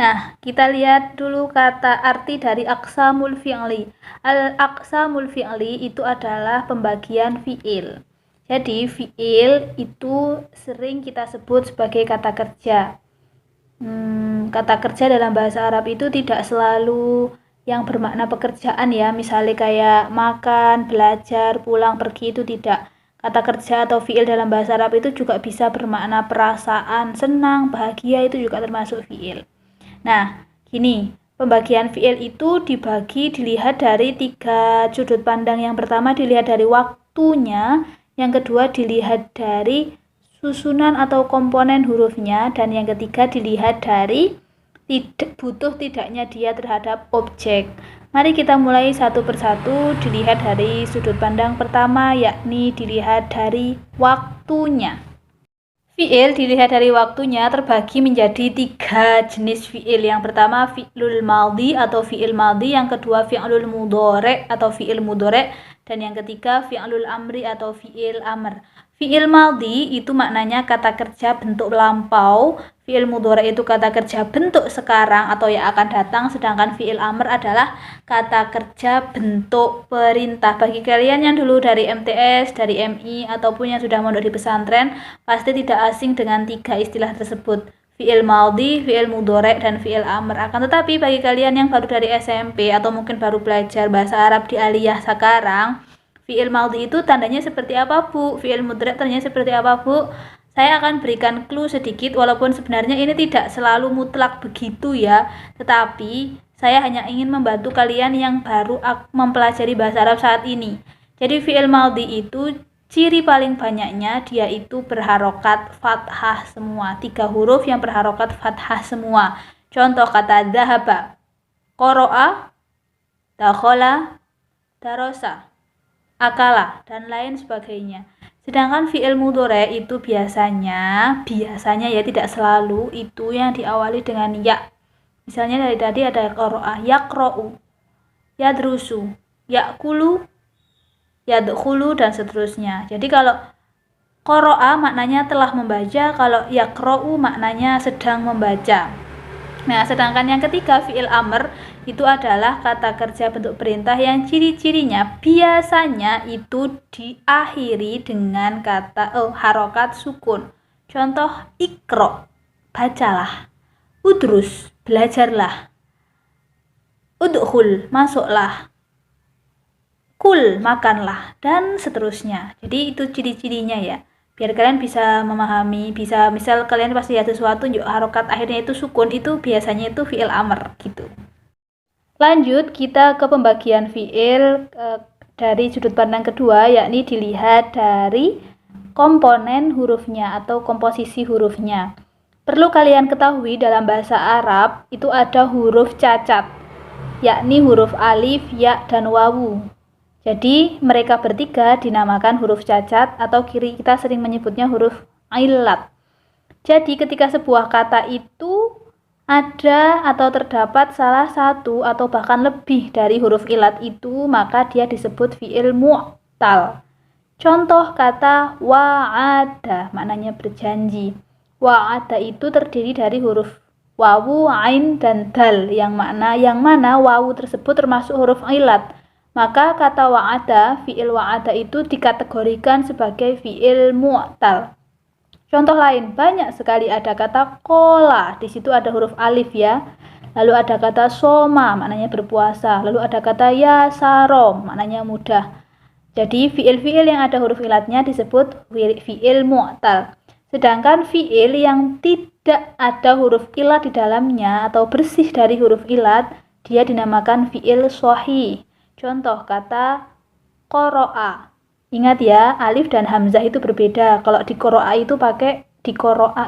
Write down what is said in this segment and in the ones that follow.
Nah, kita lihat dulu kata arti dari aqsamul fi'li. Al-aqsamul fi'li itu adalah pembagian fi'il. Jadi, fi'il itu sering kita sebut sebagai kata kerja. Kata kerja dalam bahasa Arab itu tidak selalu yang bermakna pekerjaan ya. Misalnya kayak makan, belajar, pulang, pergi, itu tidak. Kata kerja atau fi'il dalam bahasa Arab itu juga bisa bermakna perasaan, senang, bahagia, itu juga termasuk fi'il. Nah, gini, pembagian fi'il itu dilihat dari 3 sudut pandang. Yang pertama dilihat dari waktunya, yang kedua dilihat dari susunan atau komponen hurufnya, dan yang ketiga dilihat dari butuh tidaknya dia terhadap objek. Mari kita mulai satu persatu. Dilihat dari sudut pandang pertama, yakni dilihat dari waktunya. Fi'il dilihat dari waktunya terbagi menjadi 3 jenis fi'il. Yang pertama fi'lul madhi atau fi'il madhi, yang kedua fi'lul mudhari atau fi'il mudhari, dan yang ketiga fi'lul amri atau fi'il amr. Fi'il madhi itu maknanya kata kerja bentuk lampau, fi'il mudhari itu kata kerja bentuk sekarang atau yang akan datang, sedangkan fi'il amr adalah kata kerja bentuk perintah. Bagi kalian yang dulu dari MTS, dari MI, ataupun yang sudah mondok di pesantren, pasti tidak asing dengan 3 istilah tersebut: fi'il madhi, fi'il mudhari, dan fi'il amr. Akan tetapi bagi kalian yang baru dari SMP atau mungkin baru belajar bahasa Arab di aliyah sekarang, fi'il madhi itu tandanya seperti apa, Bu? Fi'il mudhari tandanya seperti apa, Bu? Saya akan berikan clue sedikit, walaupun sebenarnya ini tidak selalu mutlak begitu ya, tetapi saya hanya ingin membantu kalian yang baru mempelajari bahasa Arab saat ini. Jadi fi'il madhi itu ciri paling banyaknya dia itu berharokat fathah semua, 3 huruf yang berharokat fathah semua. Contoh kata dhahaba, qara'a, dakhala, darasa, akala, dan lain sebagainya. Sedangkan fi'il mudhari itu biasanya ya, tidak selalu, itu yang diawali dengan ya. Misalnya dari tadi ada qara'a, yaqra'u, yadrusu, ya'kulu, yadkhulu, dan seterusnya. Jadi kalau qara'a maknanya telah membaca, kalau yaqra'u maknanya sedang membaca. Nah, sedangkan yang ketiga fi'il amr itu adalah kata kerja bentuk perintah yang ciri-cirinya biasanya itu diakhiri dengan kata harokat sukun. Contoh ikro, bacalah, udrus, belajarlah, udkhul, masuklah, kul, makanlah, dan seterusnya. Jadi itu ciri-cirinya ya, biar kalian bisa memahami. Bisa misal kalian pasti lihat sesuatu yuk harokat akhirnya itu sukun, itu biasanya itu fi'il amr gitu. Lanjut kita ke pembagian fi'il dari sudut pandang kedua, yakni dilihat dari komponen hurufnya atau komposisi hurufnya. Perlu kalian ketahui dalam bahasa Arab itu ada huruf cacat, yakni huruf alif, ya, dan wawu. Jadi mereka bertiga dinamakan huruf cacat atau kita sering menyebutnya huruf illat. Jadi ketika sebuah kata itu ada atau terdapat salah satu atau bahkan lebih dari huruf illat itu, maka dia disebut fi'il mu'tal. Contoh kata wa'ada, maknanya berjanji. Wa'ada itu terdiri dari huruf wawu, ain, dan dal, yang mana wawu tersebut termasuk huruf illat. Maka kata wa'ada, fi'il wa'ada itu dikategorikan sebagai fi'il mu'tal. Contoh lain, banyak sekali ada kata kola, di situ ada huruf alif ya. Lalu ada kata soma, maknanya berpuasa. Lalu ada kata yasarom, maknanya mudah. Jadi fi'il-fi'il yang ada huruf ilatnya disebut fi'il mu'tal. Sedangkan fi'il yang tidak ada huruf ilat di dalamnya atau bersih dari huruf ilat, dia dinamakan fi'il shahih. Contoh kata qara'a. Ingat ya, alif dan hamzah itu berbeda. Kalau di qara'a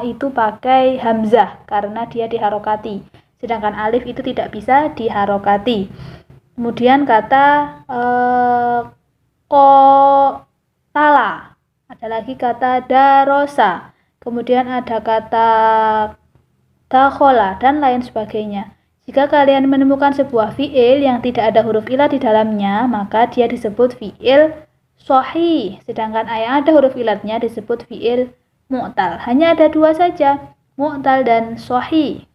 itu pakai hamzah karena dia diharokati. Sedangkan alif itu tidak bisa diharokati. Kemudian kata qotala. Ada lagi kata darosa. Kemudian ada kata dakhola dan lain sebagainya. Jika kalian menemukan sebuah fi'il yang tidak ada huruf ilah di dalamnya, maka dia disebut fi'il shahih. Sedangkan yang ada huruf ilatnya disebut fi'il mu'tal. Hanya ada 2 saja, mu'tal dan shahih.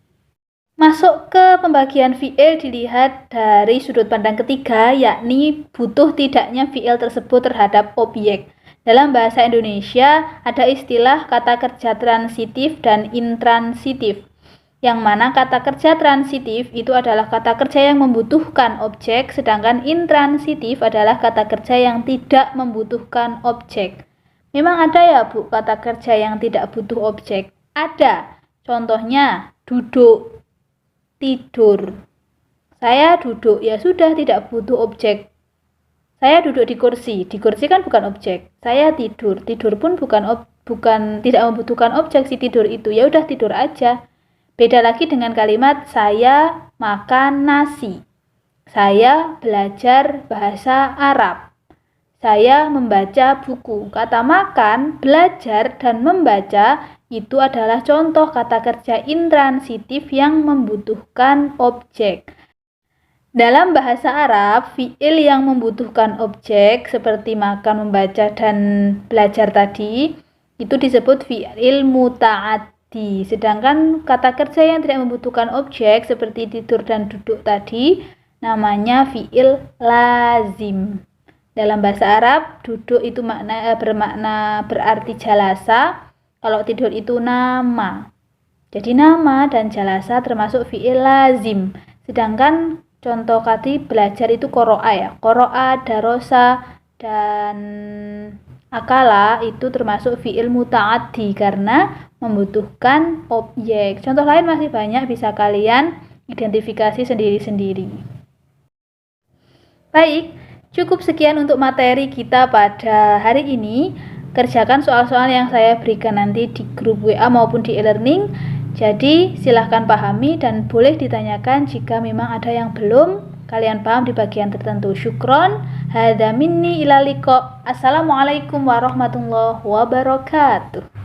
Masuk ke pembagian fiil dilihat dari sudut pandang ketiga, yakni butuh tidaknya fiil tersebut terhadap objek. Dalam bahasa Indonesia ada istilah kata kerja transitif dan intransitif, yang mana kata kerja transitif itu adalah kata kerja yang membutuhkan objek, sedangkan intransitif adalah kata kerja yang tidak membutuhkan objek. Memang ada ya Bu kata kerja yang tidak butuh objek? Ada. Contohnya duduk, tidur. Saya duduk, ya sudah tidak butuh objek. Saya duduk di kursi kan bukan objek. Saya tidur pun bukan tidak membutuhkan objek si tidur itu. Ya udah tidur aja. Beda lagi dengan kalimat saya makan nasi. Saya belajar bahasa Arab. Saya membaca buku. Kata makan, belajar, dan membaca itu adalah contoh kata kerja intransitif yang membutuhkan objek. Dalam bahasa Arab, fiil yang membutuhkan objek seperti makan, membaca, dan belajar tadi itu disebut fiil muta'addi. Sedangkan kata kerja yang tidak membutuhkan objek seperti tidur dan duduk tadi namanya fiil lazim. Dalam bahasa Arab, duduk itu berarti jalasa, kalau tidur itu nama. Jadi nama dan jalasa termasuk fiil lazim. Sedangkan contoh tadi belajar itu qoro'a ya. Qoro'a, darosa, dan akala itu termasuk fiil muta'addi karena membutuhkan objek. Contoh lain masih banyak, bisa kalian identifikasi sendiri-sendiri. Baik, cukup sekian untuk materi kita pada hari ini. Kerjakan soal-soal yang saya berikan nanti di grup WA maupun di e-learning. Jadi silahkan pahami dan boleh ditanyakan jika memang ada yang belum kalian paham di bagian tertentu. Syukron. Hadza minni ila liqa. Assalamualaikum warahmatullahi wabarakatuh.